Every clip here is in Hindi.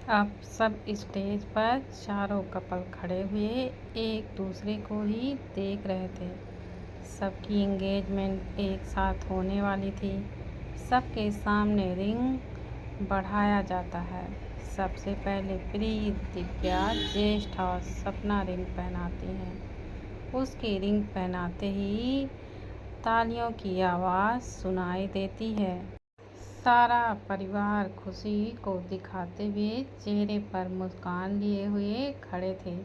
अब सब स्टेज पर चारों कपल खड़े हुए एक दूसरे को ही देख रहे थे। सबकी एंगेजमेंट एक साथ होने वाली थी। सबके सामने रिंग बढ़ाया जाता है। सबसे पहले प्रीत, दिव्या, ज्येष्ठ और सपना रिंग पहनाती हैं। उसकी रिंग पहनाते ही तालियों की आवाज़ सुनाई देती है। सारा परिवार खुशी को दिखाते हुए चेहरे पर मुस्कान लिए हुए खड़े थे।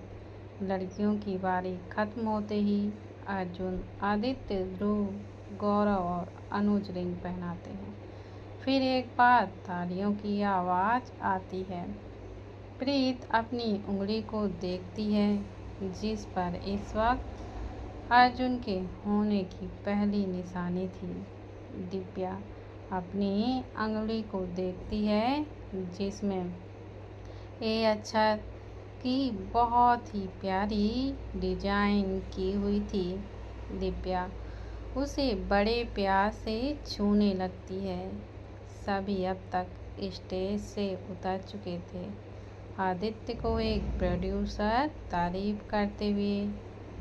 लड़कियों की बारी खत्म होते ही अर्जुन, आदित्य, ध्रुव, गौरव और अनुज रिंग पहनाते हैं। फिर एक बार तालियों की आवाज़ आती है। प्रीत अपनी उंगली को देखती है जिस पर इस वक्त अर्जुन के होने की पहली निशानी थी। दिव्या अपनी अंगुली को देखती है जिसमें ए अक्षर की बहुत ही प्यारी डिजाइन की हुई थी। दिव्या उसे बड़े प्यार से छूने लगती है। सभी अब तक स्टेज से उतर चुके थे। आदित्य को एक प्रोड्यूसर तारीफ करते हुए,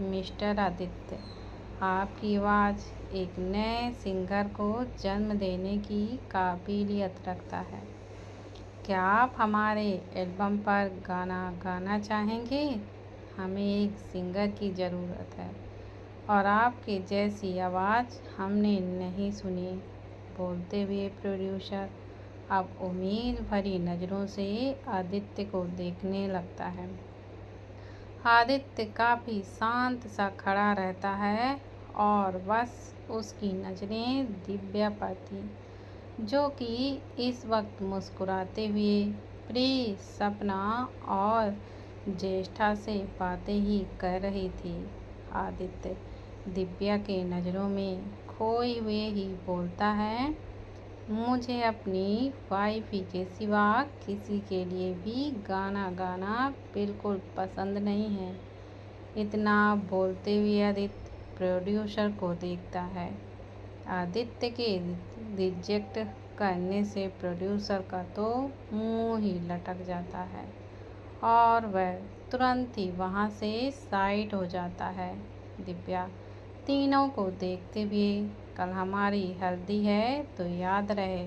मिस्टर आदित्य, आपकी आवाज़ एक नए सिंगर को जन्म देने की काबिलियत रखता है। क्या आप हमारे एल्बम पर गाना गाना चाहेंगे? हमें एक सिंगर की ज़रूरत है और आपके जैसी आवाज़ हमने नहीं सुनी। बोलते हुए प्रोड्यूसर अब उम्मीद भरी नज़रों से आदित्य को देखने लगता है। आदित्य काफ़ी शांत सा खड़ा रहता है और बस उसकी नज़रें दिव्या पर थी, जो कि इस वक्त मुस्कुराते हुए प्रिय, सपना और ज्येष्ठा से बातें ही कर रही थी। आदित्य दिव्या के नज़रों में खोए हुए ही बोलता है, मुझे अपनी वाइफी के सिवा किसी के लिए भी गाना गाना बिल्कुल पसंद नहीं है। इतना बोलते हुए आदित्य प्रोड्यूसर को देखता है। आदित्य के रिजेक्ट करने से प्रोड्यूसर का तो मुंह ही लटक जाता है और वह तुरंत ही वहां से साइड हो जाता है। दिव्या तीनों को देखते हुए, कल हमारी हल्दी है तो याद रहे,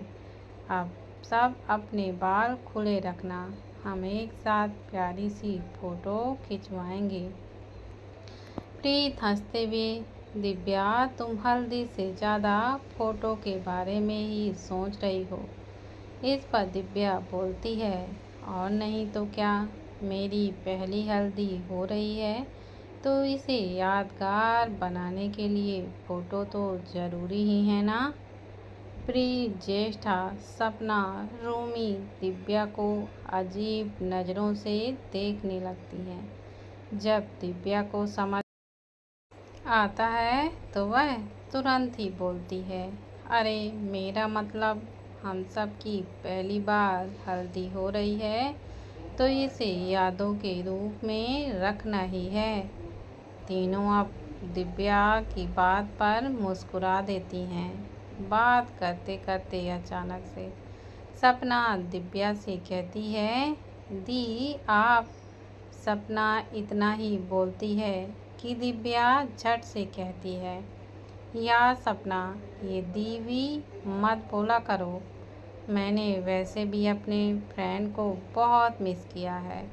अब सब अपने बाल खुले रखना, हम एक साथ प्यारी सी फोटो खिंचवाएंगे। प्रीत हंसते हुए, दिव्या तुम हल्दी से ज़्यादा फोटो के बारे में ही सोच रही हो। इस पर दिव्या बोलती है, और नहीं तो क्या, मेरी पहली हल्दी हो रही है तो इसे यादगार बनाने के लिए फ़ोटो तो ज़रूरी ही है ना। प्रिय, ज्येष्ठा, सपना, रूमी दिव्या को अजीब नज़रों से देखने लगती हैं। जब दिव्या को समझ आता है तो वह तुरंत ही बोलती है, अरे मेरा मतलब हम सब की पहली बार हल्दी हो रही है तो इसे यादों के रूप में रखना ही है। तीनों अब दिव्या की बात पर मुस्कुरा देती हैं। बात करते करते अचानक से सपना दिव्या से कहती है, दी आप। सपना इतना ही बोलती है कि दिव्या झट से कहती है, यार सपना, ये दीवी मत बोला करो। मैंने वैसे भी अपने फ्रेंड को बहुत मिस किया है।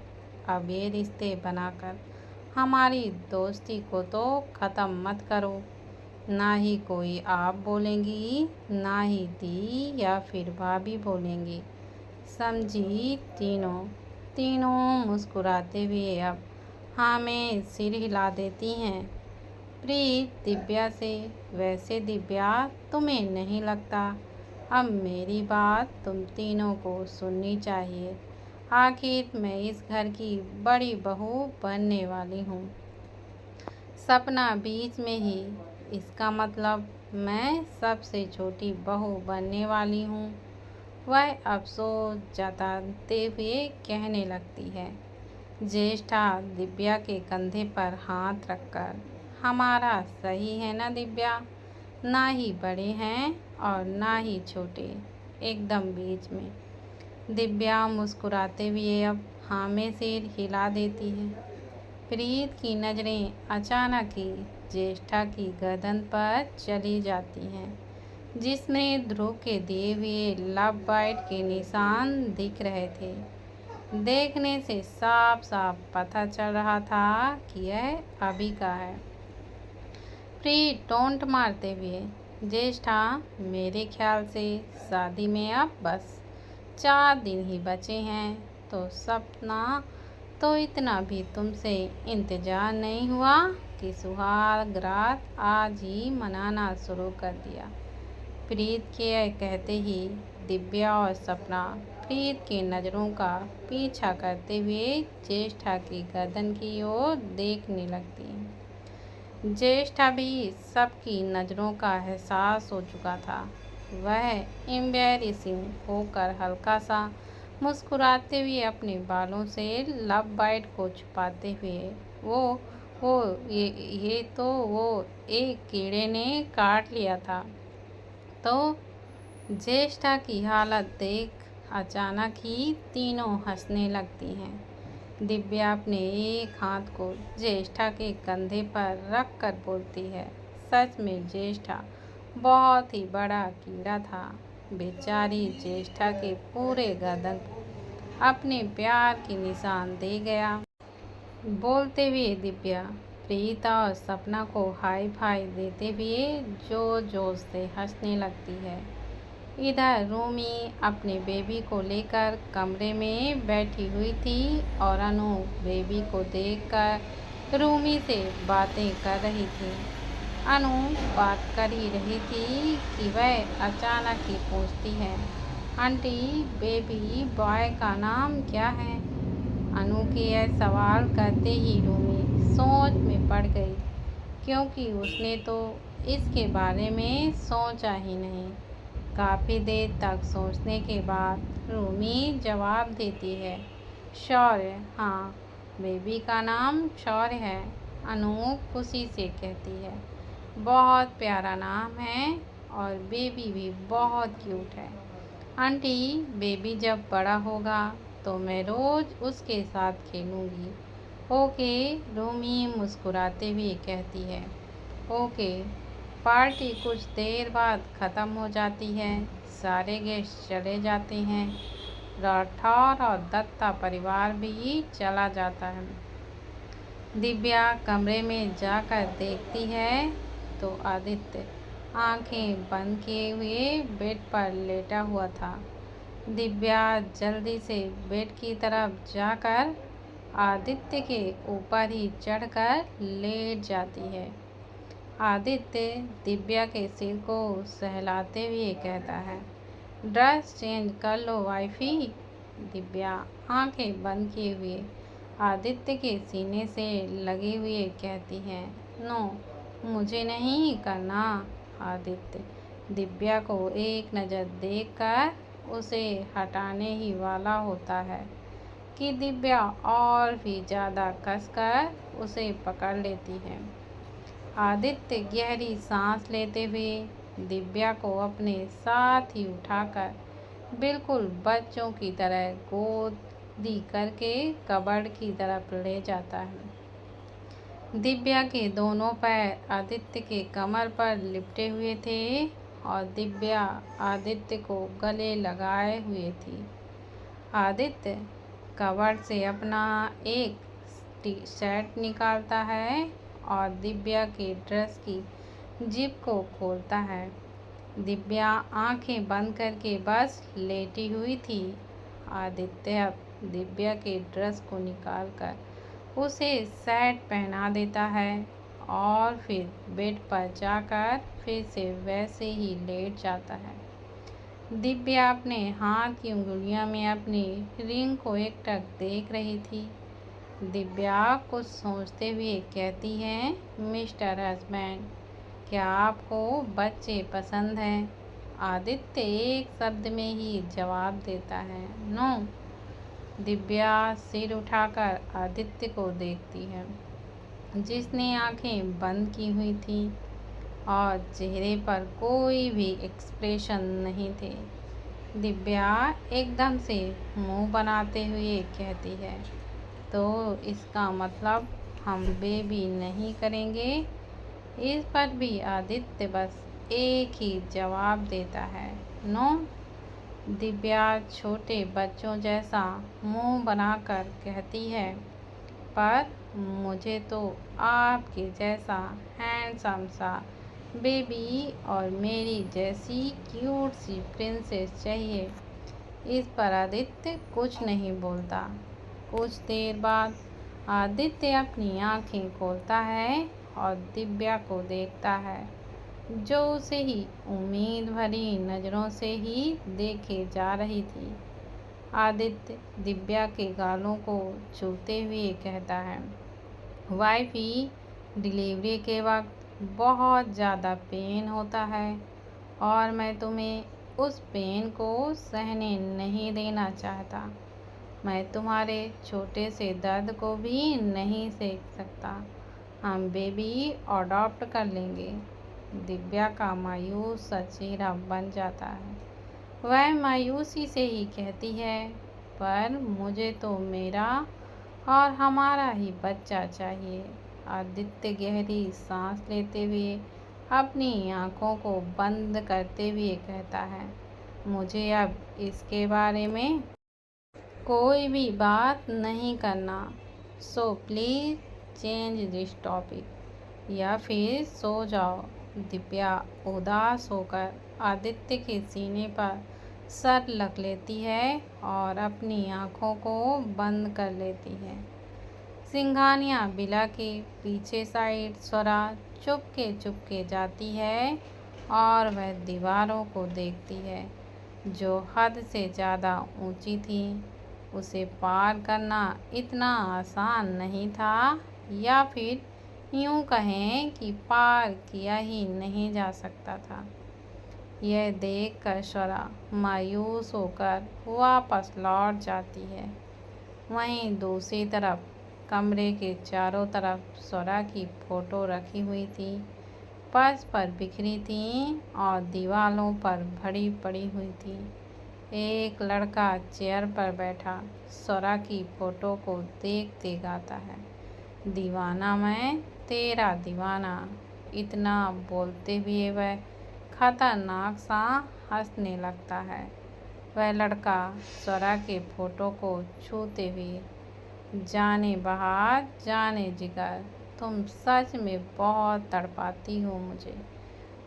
अब ये रिश्ते बनाकर हमारी दोस्ती को तो ख़त्म मत करो। ना ही कोई आप बोलेंगी, ना ही दी या फिर भाभी बोलेंगी, समझी। तीनों तीनों मुस्कुराते हुए अब हाँ में सिर हिला देती हैं। प्रीत दिव्या से, वैसे दिव्या तुम्हें नहीं लगता अब मेरी बात तुम तीनों को सुननी चाहिए। आखिर मैं इस घर की बड़ी बहू बनने वाली हूँ। सपना बीच में ही, इसका मतलब मैं सबसे छोटी बहू बनने वाली हूँ। वह अफसोस जताते हुए कहने लगती है। ज्येष्ठा दिव्या के कंधे पर हाथ रखकर, हमारा सही है ना दिव्या, ना ही बड़े हैं और ना ही छोटे, एकदम बीच में। दिव्या मुस्कुराते हुए अब हाँ में सिर हिला देती है। प्रीत की नज़रें अचानक ही ज्येष्ठा की गर्दन पर चली जाती हैं, जिसमें ध्रुव के दिए हुए लव बाइट के निशान दिख रहे थे। देखने से साफ साफ पता चल रहा था कि यह अभी का है। प्रीत टोंट मारते हुए, ज्येष्ठा, मेरे ख्याल से शादी में अब बस 4 दिन ही बचे हैं, तो सपना तो इतना भी तुमसे इंतजार नहीं हुआ कि सुहाग रात आज ही मनाना शुरू कर दिया। प्रीत के कहते ही दिव्या और सपना प्रीत की नज़रों का पीछा करते हुए ज्येष्ठा की गर्दन की ओर देखने लगती हैं। ज्येष्ठा भी सबकी नज़रों का एहसास हो चुका था। वह एम्बैरेसिंग होकर हल्का सा मुस्कुराते हुए अपने बालों से लव बाइट को छुपाते हुए, वो ये तो वो एक कीड़े ने काट लिया था। तो ज्येष्ठा की हालत देख अचानक ही तीनों हंसने लगती हैं। दिव्या अपने एक हाथ को ज्येष्ठा के कंधे पर रख कर बोलती है, सच में ज्येष्ठा बहुत ही बड़ा कीड़ा था। बेचारी ज्येष्ठा के पूरे गर्दन अपने प्यार के निशान दे गया। बोलते हुए दिव्या प्रीता और सपना को हाई फाई देते हुए जोर जोर से हंसने लगती है। इधर रूमी अपने बेबी को लेकर कमरे में बैठी हुई थी और अनु बेबी को देखकर रूमी से बातें कर रही थी। अनु बात कर ही रही थी कि वह अचानक ही पूछती है, आंटी, बेबी बॉय का नाम क्या है? अनु के यह सवाल करते ही रूमी सोच में पड़ गई, क्योंकि उसने तो इसके बारे में सोचा ही नहीं। काफ़ी देर तक सोचने के बाद रूमी जवाब देती है, शौर्य। हाँ, बेबी का नाम शौर्य है, अनु खुशी से कहती है। बहुत प्यारा नाम है और बेबी भी बहुत क्यूट है। आंटी, बेबी जब बड़ा होगा तो मैं रोज़ उसके साथ खेलूँगी। ओके, रूमी मुस्कुराते हुए कहती है। ओके। पार्टी कुछ देर बाद ख़त्म हो जाती है। सारे गेस्ट चले जाते हैं। राठौर और दत्ता परिवार भी चला जाता है। दिव्या कमरे में जाकर देखती है तो आदित्य आंखें बंद किए हुए बेड पर लेटा हुआ था। दिव्या जल्दी से बेड की तरफ जाकर आदित्य के ऊपर ही चढ़कर लेट जाती है। आदित्य दिव्या के सिर को सहलाते हुए कहता है, ड्रेस चेंज कर लो वाइफी। दिव्या आंखें बंद किए हुए आदित्य के सीने से लगे हुए कहती है, नो, मुझे नहीं करना। आदित्य दिव्या को एक नज़र देखकर उसे हटाने ही वाला होता है कि दिव्या और भी ज़्यादा कसकर उसे पकड़ लेती है। आदित्य गहरी सांस लेते हुए दिव्या को अपने साथ ही उठाकर बिल्कुल बच्चों की तरह गोदी करके कबर्ड की तरफ ले जाता है। दिव्या के दोनों पैर आदित्य के कमर पर लिपटे हुए थे और दिव्या आदित्य को गले लगाए हुए थी। आदित्य कबर्ड से अपना एक टी शर्ट निकालता है और दिव्या के ड्रेस की जिप को खोलता है। दिव्या आंखें बंद करके बस लेटी हुई थी। आदित्य अब दिव्या के ड्रेस को निकालकर उसे शर्ट पहना देता है और फिर बेड पर जाकर फिर से वैसे ही लेट जाता है। दिव्या अपने हाथ की उंगलियों में अपनी रिंग को एकटक देख रही थी। दिव्या कुछ सोचते हुए कहती है, मिस्टर हस्बैंड, क्या आपको बच्चे पसंद हैं? आदित्य एक शब्द में ही जवाब देता है, नो। दिव्या सिर उठाकर आदित्य को देखती है, जिसने आंखें बंद की हुई थी और चेहरे पर कोई भी एक्सप्रेशन नहीं थे। दिव्या एकदम से मुंह बनाते हुए कहती है, तो इसका मतलब हम बेबी नहीं करेंगे? इस पर भी आदित्य बस एक ही जवाब देता है, नो। दिव्या छोटे बच्चों जैसा मुंह बनाकर कहती है, पर मुझे तो आपके जैसा हैंडसम सा बेबी और मेरी जैसी क्यूट सी प्रिंसेस चाहिए। इस पर आदित्य कुछ नहीं बोलता। कुछ देर बाद आदित्य अपनी आंखें खोलता है और दिव्या को देखता है, जो उसे ही उम्मीद भरी नज़रों से ही देखे जा रही थी। आदित्य दिव्या के गालों को छूते हुए कहता है, वाइफी, डिलीवरी के वक्त बहुत ज़्यादा पेन होता है और मैं तुम्हें उस पेन को सहने नहीं देना चाहता। मैं तुम्हारे छोटे से दर्द को भी नहीं सह सकता। हम बेबी अडॉप्ट कर लेंगे। दिव्या का मायूस सा चेहरा बन जाता है। वह मायूसी से ही कहती है, पर मुझे तो मेरा और हमारा ही बच्चा चाहिए। आदित्य गहरी सांस लेते हुए अपनी आंखों को बंद करते हुए कहता है, मुझे अब इसके बारे में कोई भी बात नहीं करना। So please change this topic या फिर सो जाओ। दिव्या उदास होकर आदित्य के सीने पर सर रख लेती है और अपनी आंखों को बंद कर लेती है। सिंघानिया बिला के पीछे साइड स्वरा चुपके चुपके जाती है और वह दीवारों को देखती है, जो हद से ज़्यादा ऊंची थी। उसे पार करना इतना आसान नहीं था, या फिर यूं कहें कि पार किया ही नहीं जा सकता था। यह देखकर स्वरा मायूस होकर वापस लौट जाती है। वहीं दूसरी तरफ कमरे के चारों तरफ स्वरा की फोटो रखी हुई थी, फर्श पर बिखरी थी और दीवारों पर भरी पड़ी हुई थी। एक लड़का चेयर पर बैठा स्वरा की फोटो को देखते गाता है, दीवाना मैं तेरा दीवाना। इतना बोलते हुए वह खतरनाक सा हंसने लगता है। वह लड़का स्वरा के फोटो को छूते हुए, जाने बहार जाने जिगर, तुम सच में बहुत तड़पाती हो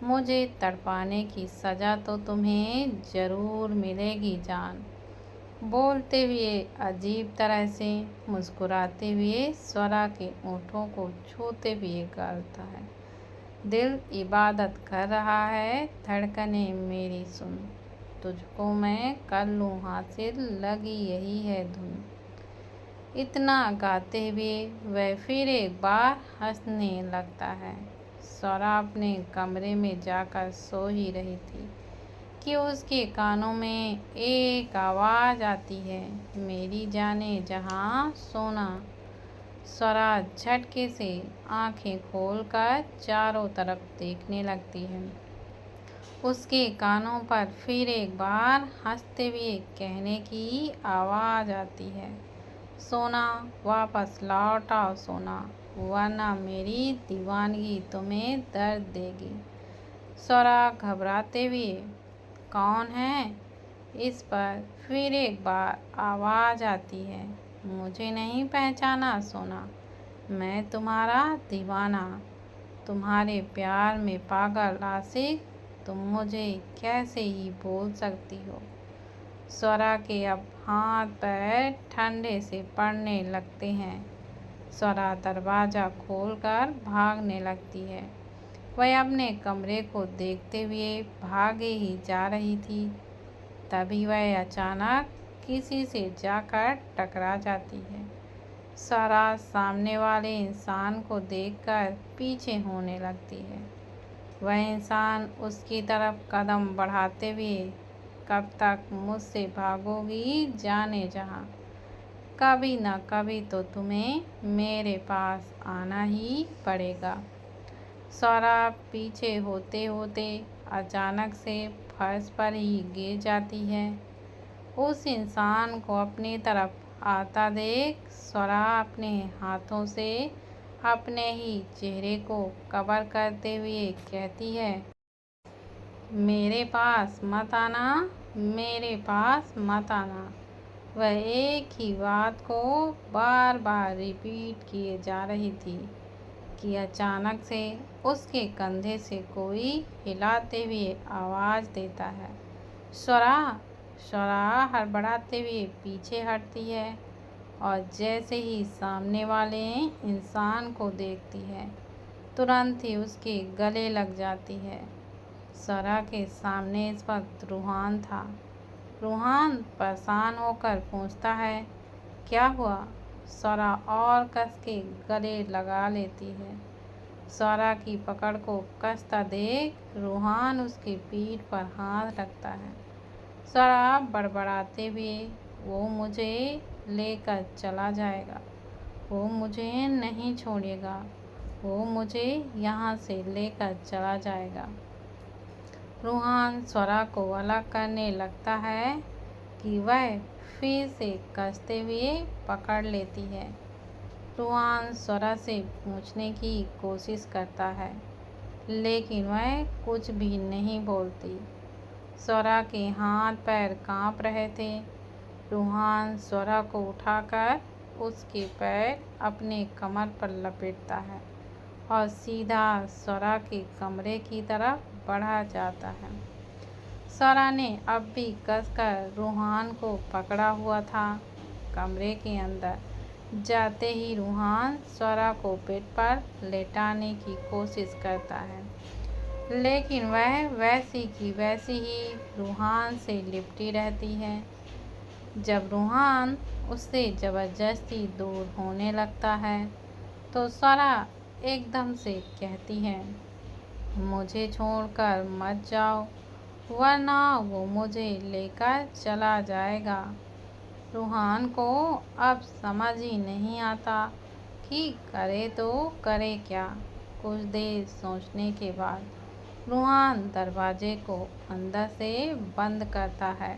मुझे तड़पाने की सज़ा तो तुम्हें ज़रूर मिलेगी जान। बोलते हुए अजीब तरह से मुस्कुराते हुए स्वरा के होठों को छूते हुए गाता है, दिल इबादत कर रहा है, धड़कने मेरी सुन, तुझको मैं कर लूँ हासिल, लगी यही है धुन। इतना गाते हुए वह फिर एक बार हंसने लगता है। स्वरा अपने कमरे में जाकर सो ही रही थी कि उसके कानों में एक आवाज़ आती है, मेरी जाने जहाँ सोना। स्वरा झटके से आंखें खोलकर चारों तरफ देखने लगती है। उसके कानों पर फिर एक बार हंसते हुए कहने की आवाज़ आती है, सोना वापस लौट आओ सोना, वरना मेरी दीवानगी तुम्हें दर्द देगी। स्वरा घबराते हुए, कौन है? इस पर फिर एक बार आवाज़ आती है, मुझे नहीं पहचाना सोना, मैं तुम्हारा दीवाना, तुम्हारे प्यार में पागल आशिक, तुम मुझे कैसे ही भूल सकती हो। स्वरा के अब हाथ पैर ठंडे से पड़ने लगते हैं। स्वरा दरवाज़ा खोलकर भागने लगती है। वह अपने कमरे को देखते हुए भागे ही जा रही थी, तभी वह अचानक किसी से जाकर टकरा जाती है। स्वरा सामने वाले इंसान को देखकर पीछे होने लगती है। वह इंसान उसकी तरफ कदम बढ़ाते हुए, कब तक मुझसे भागोगी जाने जहाँ, कभी न कभी तो तुम्हें मेरे पास आना ही पड़ेगा। स्वरा पीछे होते होते अचानक से फर्श पर ही गिर जाती है। उस इंसान को अपनी तरफ आता देख स्वरा अपने हाथों से अपने ही चेहरे को कवर करते हुए कहती है, मेरे पास मत आना, मेरे पास मत आना। वह एक ही बात को बार बार रिपीट किए जा रही थी कि अचानक से उसके कंधे से कोई हिलाते हुए आवाज़ देता है, स्वरा। स्वरा हड़बड़ाते हुए पीछे हटती है और जैसे ही सामने वाले इंसान को देखती है तुरंत ही उसके गले लग जाती है। स्वरा के सामने इस वक्त रूहान था। रूहान परेशान होकर पूछता है, क्या हुआ? स्वरा और कस के गले लगा लेती है। स्वरा की पकड़ को कसता देख रूहान उसकी पीठ पर हाथ रखता है। स्वरा बड़बड़ाते हुए, वो मुझे लेकर चला जाएगा, वो मुझे नहीं छोड़ेगा, वो मुझे यहाँ से लेकर चला जाएगा। रूहान स्वरा को अलग करने लगता है कि वह फिर से कसते हुए पकड़ लेती है। रूहान स्वरा से पूछने की कोशिश करता है लेकिन वह कुछ भी नहीं बोलती। स्वरा के हाथ पैर कांप रहे थे। रूहान स्वरा को उठाकर उसके पैर अपने कमर पर लपेटता है और सीधा स्वरा के कमरे की तरफ बढ़ा जाता है। स्वरा ने अब भी कसकर रूहान को पकड़ा हुआ था। कमरे के अंदर जाते ही रूहान स्वरा को बेड पर लेटाने की कोशिश करता है लेकिन वह वैसी की वैसी ही रूहान से लिपटी रहती है। जब रूहान उससे ज़बरदस्ती दूर होने लगता है तो स्वरा एकदम से कहती है, मुझे छोड़कर मत जाओ वरना वो मुझे लेकर चला जाएगा। रूहान को अब समझ ही नहीं आता कि करे तो करे क्या। कुछ देर सोचने के बाद रूहान दरवाजे को अंदर से बंद करता है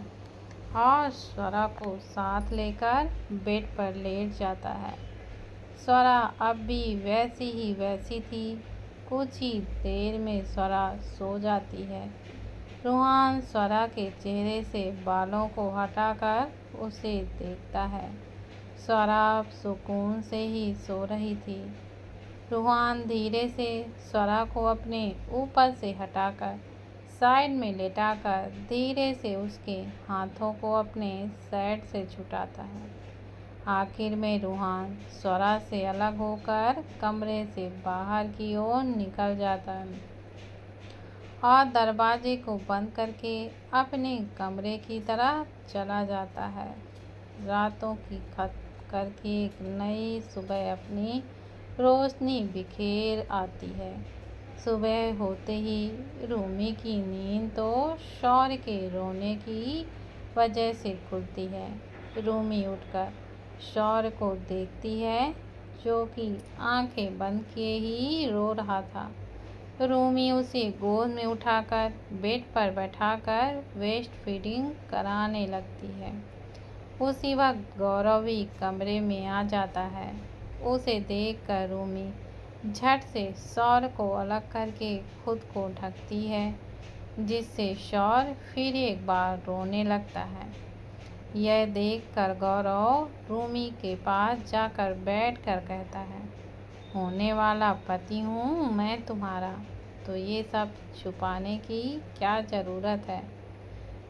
और स्वरा को साथ लेकर बेड पर लेट जाता है। स्वरा अब भी वैसी ही वैसी थी। कुछ ही देर में स्वरा सो जाती है। रूहान स्वरा के चेहरे से बालों को हटाकर उसे देखता है। स्वरा सुकून से ही सो रही थी। रूहान धीरे से स्वरा को अपने ऊपर से हटाकर साइड में लेटाकर धीरे से उसके हाथों को अपने साइड से छुटाता है। आखिर में रूहान स्वरा से अलग होकर कमरे से बाहर की ओर निकल जाता है और दरवाजे को बंद करके अपने कमरे की तरफ चला जाता है। रातों की खत्म करके एक नई सुबह अपनी रोशनी बिखेर आती है। सुबह होते ही रूमी की नींद तो शौर्य के रोने की वजह से खुलती है। रूमी उठकर शौर्य को देखती है जो कि आंखें बंद किए ही रो रहा था। रूमी उसे गोद में उठाकर बेड पर बैठाकर वेस्ट फीडिंग कराने लगती है। उसी वक्त गौरव भी कमरे में आ जाता है। उसे देखकर रूमी झट से शौर्य को अलग करके खुद को ढकती है जिससे शौर्य फिर एक बार रोने लगता है। यह देखकर गौरव रूमी के पास जाकर बैठकर कहता है, होने वाला पति हूँ मैं तुम्हारा, तो ये सब छुपाने की क्या ज़रूरत है।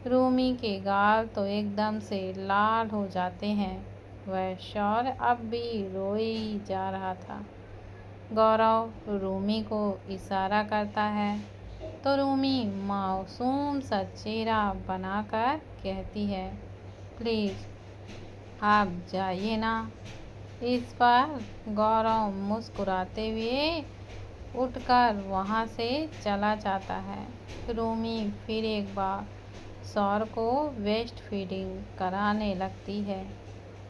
रूमी के गाल तो एकदम से लाल हो जाते हैं। वह शौर्य अब भी रोए ही जा रहा था। गौरव रूमी को इशारा करता है तो रूमी मासूम सा चेहरा बनाकर कहती है, प्लीज़ आप जाइए ना। इस पर गौरव मुस्कुराते हुए उठकर वहाँ से चला जाता है। रूमी फिर एक बार शौर्य को वेस्ट फीडिंग कराने लगती है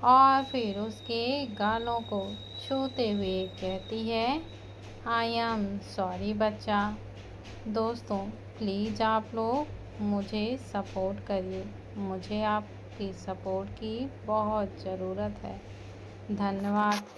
और फिर उसके गालों को छूते हुए कहती है, आई एम सॉरी बच्चा। दोस्तों प्लीज़ आप लोग मुझे सपोर्ट करिए। मुझे आपकी सपोर्ट की बहुत ज़रूरत है। धन्यवाद।